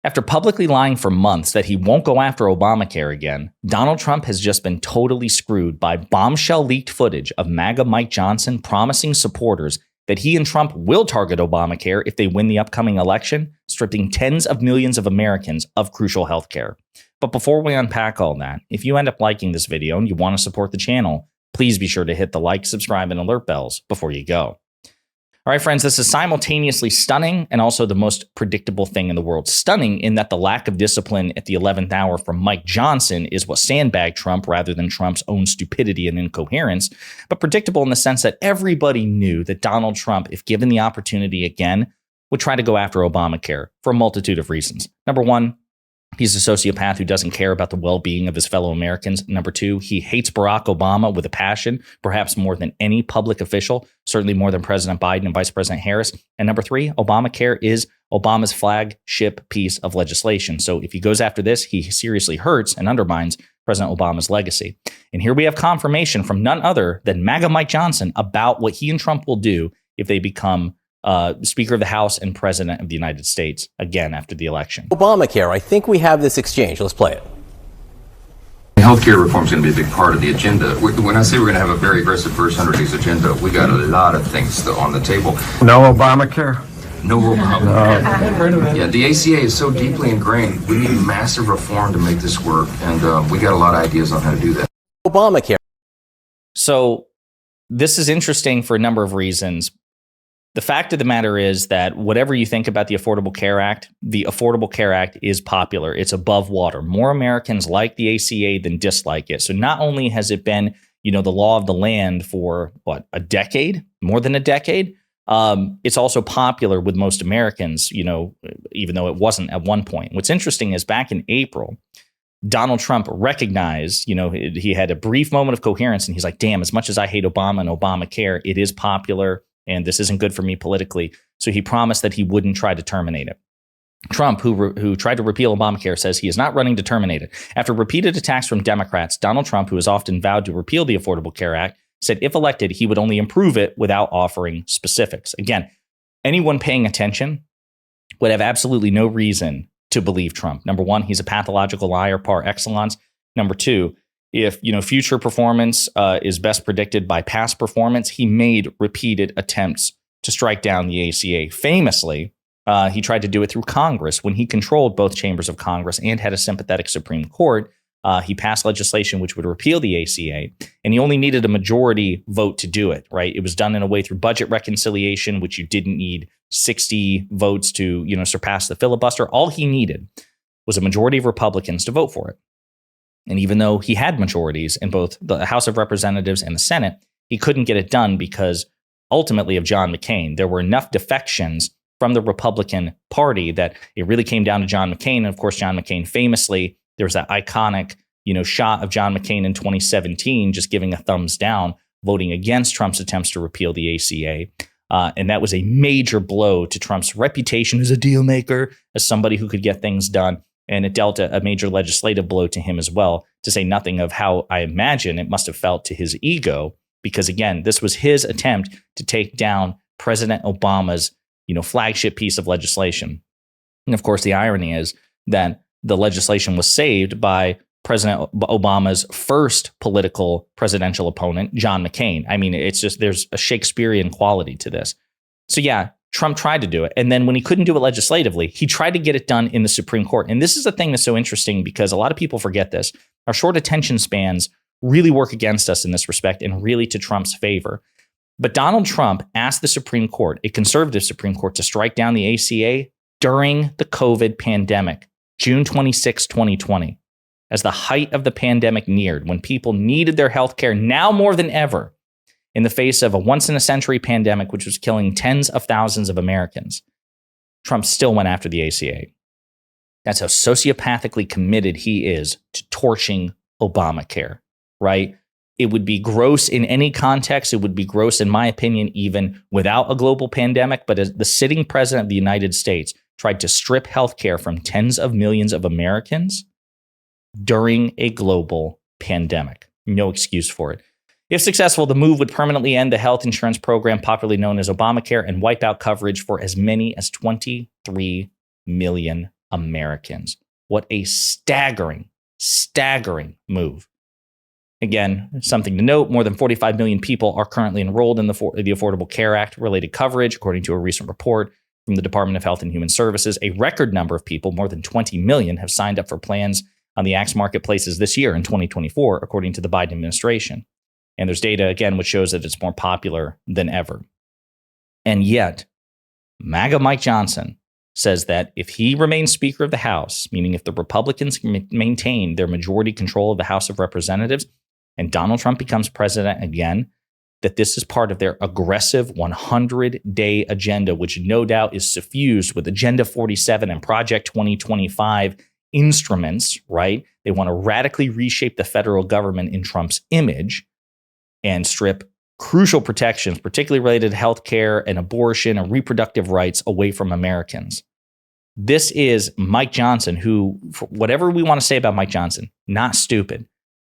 After publicly lying for months that he won't go after Obamacare again, Donald Trump has just been totally screwed by bombshell leaked footage of MAGA Mike Johnson promising supporters that he and Trump will target Obamacare if they win the upcoming election, stripping tens of millions of Americans of crucial health care. But before we unpack all that, if you end up liking this video and you want to support the channel, please be sure to hit the like, subscribe, and alert bells before you go. All right, friends, this is simultaneously stunning and also the most predictable thing in the world. Stunning in that the lack of discipline at the 11th hour from Mike Johnson is what sandbagged Trump rather than Trump's own stupidity and incoherence, but predictable in the sense that everybody knew that Donald Trump, if given the opportunity again, would try to go after Obamacare for a multitude of reasons. Number one, he's a sociopath who doesn't care about the well-being of his fellow Americans. Number two, he hates Barack Obama with a passion, perhaps more than any public official, certainly more than President Biden and Vice President Harris. And number three, Obamacare is Obama's flagship piece of legislation. So if he goes after this, he seriously hurts and undermines President Obama's legacy. And here we have confirmation from none other than MAGA Mike Johnson about what he and Trump will do if they become Speaker of the House and President of the United States again after the election. Obamacare, I think we have this exchange. Let's play it. Healthcare reform is going to be a big part of the agenda. When I say we're going to have a very aggressive first 100 days agenda, we got a lot of things still on the table. No Obamacare? No Obamacare. Yeah, the ACA is so deeply ingrained. We need massive reform to make this work, and we got a lot of ideas on how to do that. Obamacare. So this is interesting for a number of reasons. The fact of the matter is that whatever you think about the Affordable Care Act is popular. It's above water. More Americans like the ACA than dislike it. So not only has it been, the law of the land for a decade, more than a decade, it's also popular with most Americans, even though it wasn't at one point. What's interesting is back in April, Donald Trump recognized, he had a brief moment of coherence and he's like, damn, as much as I hate Obama and Obamacare, it is popular. And this isn't good for me politically. So he promised that he wouldn't try to terminate it. Trump, who tried to repeal Obamacare, says he is not running to terminate it. After repeated attacks from Democrats, Donald Trump, who has often vowed to repeal the Affordable Care Act, said if elected, he would only improve it without offering specifics. Again, anyone paying attention would have absolutely no reason to believe Trump. Number one, he's a pathological liar par excellence. Number two, if future performance is best predicted by past performance, he made repeated attempts to strike down the ACA. Famously, he tried to do it through Congress when he controlled both chambers of Congress and had a sympathetic Supreme Court. He passed legislation which would repeal the ACA, and he only needed a majority vote to do it. Right? It was done in a way through budget reconciliation, which you didn't need 60 votes to surpass the filibuster. All he needed was a majority of Republicans to vote for it. And even though he had majorities in both the House of Representatives and the Senate, he couldn't get it done because ultimately of John McCain. There were enough defections from the Republican Party that it really came down to John McCain. And of course, John McCain famously, there was that iconic, shot of John McCain in 2017, just giving a thumbs down, voting against Trump's attempts to repeal the ACA. And that was a major blow to Trump's reputation as a deal maker, as somebody who could get things done. And it dealt a major legislative blow to him as well, to say nothing of how I imagine it must have felt to his ego, because, again, this was his attempt to take down President Obama's, flagship piece of legislation. And, of course, the irony is that the legislation was saved by President Obama's first presidential opponent, John McCain. I mean, it's just there's a Shakespearean quality to this. So, yeah. Trump tried to do it. And then when he couldn't do it legislatively, he tried to get it done in the Supreme Court. And this is the thing that's so interesting because a lot of people forget this. Our short attention spans really work against us in this respect and really to Trump's favor. But Donald Trump asked the Supreme Court, a conservative Supreme Court, to strike down the ACA during the COVID pandemic, June 26, 2020, as the height of the pandemic neared, when people needed their health care now more than ever. In the face of a once-in-a-century pandemic, which was killing tens of thousands of Americans, Trump still went after the ACA. That's how sociopathically committed he is to torching Obamacare, right? It would be gross in any context. It would be gross, in my opinion, even without a global pandemic. But as the sitting president of the United States tried to strip healthcare from tens of millions of Americans during a global pandemic. No excuse for it. If successful, the move would permanently end the health insurance program popularly known as Obamacare and wipe out coverage for as many as 23 million Americans. What a staggering, staggering move. Again, something to note, more than 45 million people are currently enrolled in the Affordable Care Act related coverage, according to a recent report from the Department of Health and Human Services. A record number of people, more than 20 million, have signed up for plans on the Act's marketplaces this year in 2024, according to the Biden administration. And there's data, again, which shows that it's more popular than ever. And yet, MAGA Mike Johnson says that if he remains Speaker of the House, meaning if the Republicans maintain their majority control of the House of Representatives and Donald Trump becomes president again, that this is part of their aggressive 100-day agenda, which no doubt is suffused with Agenda 47 and Project 2025 instruments, right? They want to radically reshape the federal government in Trump's image and strip crucial protections, particularly related to health care and abortion and reproductive rights, away from Americans. This is Mike Johnson, who, whatever we want to say about Mike Johnson, not stupid,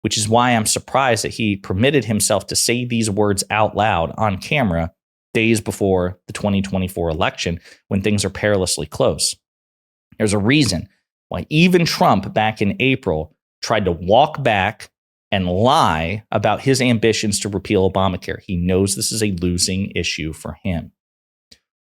which is why I'm surprised that he permitted himself to say these words out loud on camera days before the 2024 election when things are perilously close. There's a reason why even Trump back in April tried to walk back and lie about his ambitions to repeal Obamacare. He knows this is a losing issue for him.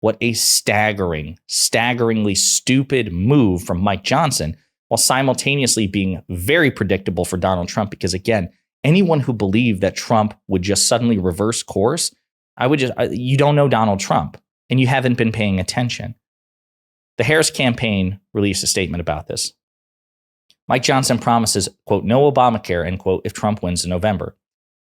What a staggeringly stupid move from Mike Johnson, while simultaneously being very predictable for Donald Trump. Because again, anyone who believed that Trump would just suddenly reverse course, you don't know Donald Trump and you haven't been paying attention. The Harris campaign released a statement about this. Mike Johnson promises, quote, no Obamacare, end quote, if Trump wins in November.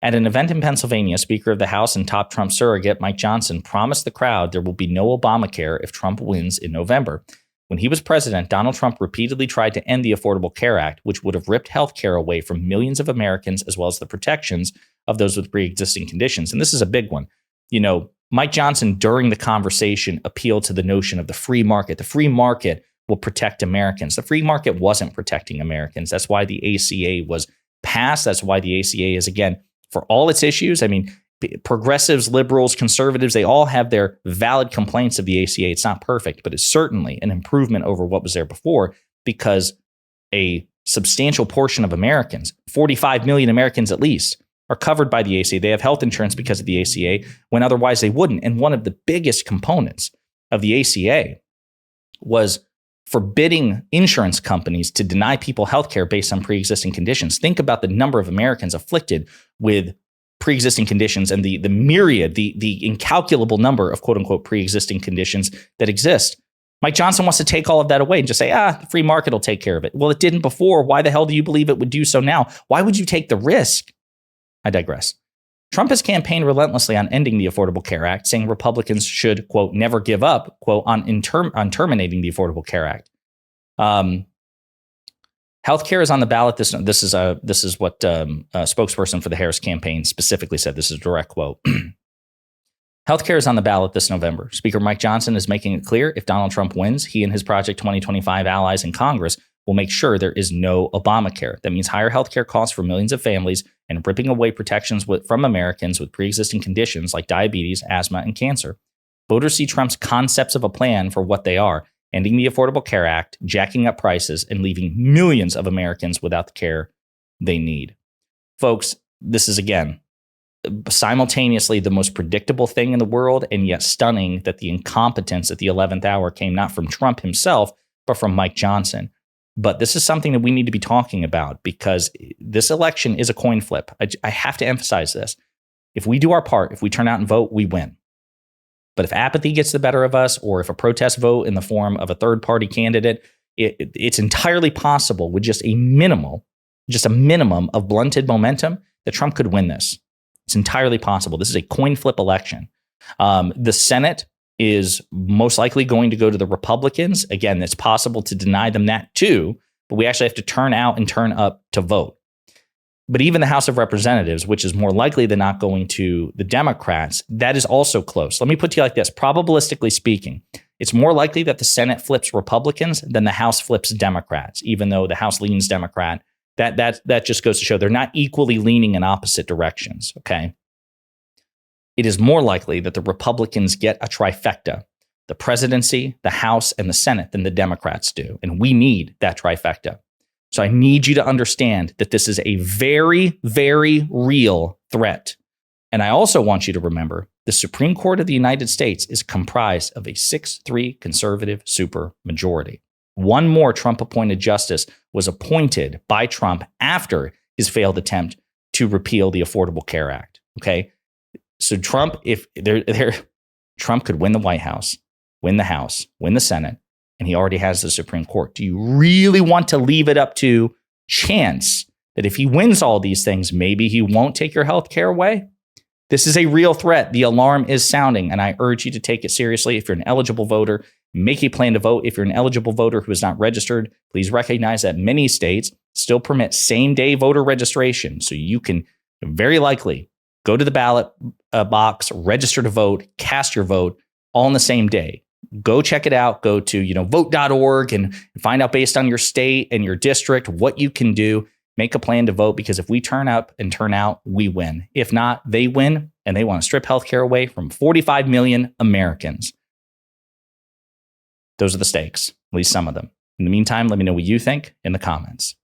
At an event in Pennsylvania, Speaker of the House and top Trump surrogate Mike Johnson promised the crowd there will be no Obamacare if Trump wins in November. When he was president, Donald Trump repeatedly tried to end the Affordable Care Act, which would have ripped health care away from millions of Americans, as well as the protections of those with pre-existing conditions. And this is a big one. You know, Mike Johnson, during the conversation, appealed to the notion of the free market. The free market will protect Americans. The free market wasn't protecting Americans. That's why the ACA was passed. That's why the ACA is, again, for all its issues. I mean, progressives, liberals, conservatives, they all have their valid complaints of the ACA. It's not perfect, but it's certainly an improvement over what was there before, because a substantial portion of Americans, 45 million Americans at least, are covered by the ACA. They have health insurance because of the ACA when otherwise they wouldn't. And one of the biggest components of the ACA was forbidding insurance companies to deny people health care based on pre-existing conditions. Think about the number of Americans afflicted with pre-existing conditions and the myriad, the incalculable number of quote unquote pre-existing conditions that exist. Mike Johnson wants to take all of that away and just say, the free market will take care of it. Well, it didn't before. Why the hell do you believe it would do so now? Why would you take the risk? I digress. Trump has campaigned relentlessly on ending the Affordable Care Act, saying Republicans should, quote, never give up, quote, on terminating the Affordable Care Act. Healthcare is on the ballot. This is what a spokesperson for the Harris campaign specifically said. This is a direct quote. Healthcare is on the ballot this November. Speaker Mike Johnson is making it clear if Donald Trump wins, he and his Project 2025 allies in Congress will make sure there is no Obamacare. That means higher healthcare costs for millions of families and ripping away protections from Americans with pre-existing conditions like diabetes, asthma, and cancer. Voters see Trump's concepts of a plan for what they are: ending the Affordable Care Act, jacking up prices, and leaving millions of Americans without the care they need. Folks, this is, again, simultaneously the most predictable thing in the world, and yet stunning that the incompetence at the 11th hour came not from Trump himself, but from Mike Johnson. But this is something that we need to be talking about, because this election is a coin flip. I have to emphasize this. If we do our part, if we turn out and vote, we win. But if apathy gets the better of us, or if a protest vote in the form of a third-party candidate, it's entirely possible with just a minimum of blunted momentum that Trump could win this. It's entirely possible. This is a coin flip election. The Senate is most likely going to go to the Republicans. Again, it's possible to deny them that too, but we actually have to turn out and turn up to vote. But even the House of Representatives, which is more likely than not going to the Democrats, that is also close. Let me put to you like this. Probabilistically speaking, it's more likely that the Senate flips Republicans than the House flips Democrats, even though the House leans Democrat. That just goes to show they're not equally leaning in opposite directions, okay? It is more likely that the Republicans get a trifecta the presidency, the House, and the Senate than the Democrats do. And we need that trifecta. So I need you to understand that this is a very, very real threat. And I also want you to remember the Supreme Court of the United States is comprised of a 6-3 conservative supermajority. One more Trump-appointed justice was appointed by Trump after his failed attempt to repeal the Affordable Care Act. Okay, so Trump, Trump could win the White House, win the House, win the Senate, and he already has the Supreme Court. Do you really want to leave it up to chance that if he wins all these things, maybe he won't take your health care away? This is a real threat. The alarm is sounding, and I urge you to take it seriously. If you're an eligible voter, make a plan to vote. If you're an eligible voter who is not registered, please recognize that many states still permit same-day voter registration. So you can very likely go to the ballot box, register to vote, cast your vote all in the same day. Go check it out. Go to vote.org and find out based on your state and your district what you can do. Make a plan to vote, because if we turn up and turn out, we win. If not, they win, and they want to strip healthcare away from 45 million Americans. Those are the stakes, at least some of them. In the meantime, let me know what you think in the comments.